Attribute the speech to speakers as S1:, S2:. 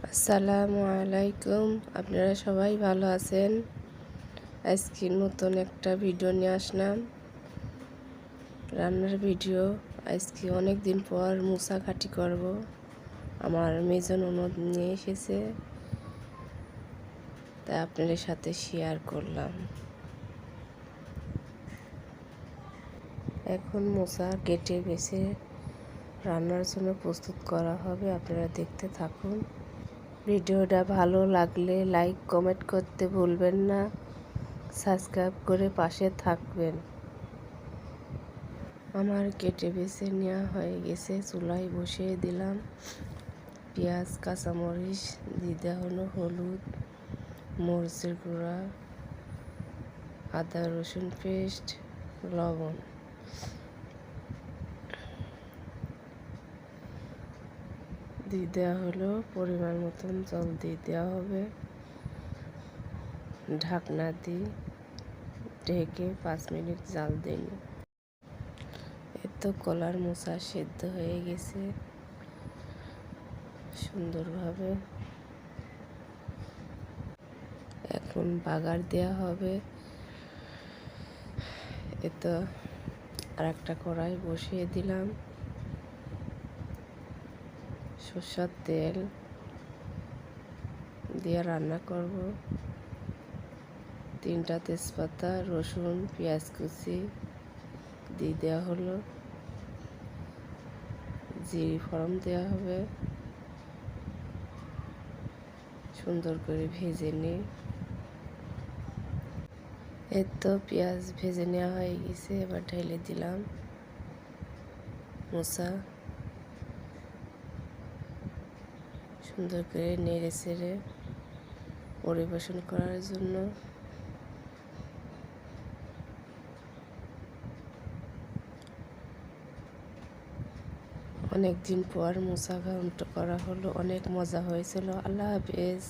S1: আসসালামু আলাইকুম। আপনারা সবাই ভালো আছেন? আজকে নতুন একটা ভিডিও নিয়ে আসলাম, রান্নার ভিডিও। আজকে অনেক দিন পর মুসাকাটি করব। আমার মেজন ননদ নিয়ে এসেছে, তাই আপনাদের সাথে শেয়ার করলাম। এখন মুসা কেটে বেছে রান্নার জন্য প্রস্তুত করা হবে। আপনারা দেখতে থাকুন। ভিডিওটা ভালো লাগলে লাইক কমেন্ট করতে ভুলবেন না, সাবস্ক্রাইব করে পাশে থাকবেন। আমার কেটে বেছে নেওয়া হয়ে গেছে, চুলায় বসিয়ে দিলাম। পেঁয়াজ কাঁচামরিচ দিয়ে দেওয়া হলো, হলুদ, মরিচের গুঁড়া, আদা রসুন পেস্ট, লবণ দিয়ে দেওয়া হলো। পরিমাণ মতন জল দিয়ে দেওয়া হবে। ঢাকনা দিয়ে ঢেকে 5 মিনিট জাল দিন। এতো কলার মোচা সেদ্ধ হয়ে গেছে সুন্দরভাবে। এখন বাগার দেওয়া হবে। এতো আর একটা কড়াই বসিয়ে দিলাম। সরষের তেল দিয়ে রান্না করব। 3টা তেজপাতা, রসুন, পেঁয়াজ কুচি দিয়ে দেওয়া হলো। জিরে ফোড়ন দেওয়া হবে। সুন্দর করে ভেজে নিই। এর তো পেঁয়াজ ভেজে নেওয়া হয়ে গেছে, এবার ঢেলে দিলাম মোচা। সুন্দর করে নেড়ে চেড়ে পরিবেশন করার জন্য। অনেক দিন পর মোচা ঘন্ট করা হলো, অনেক মজা হয়েছিল। আল্লাহ হাফেজ।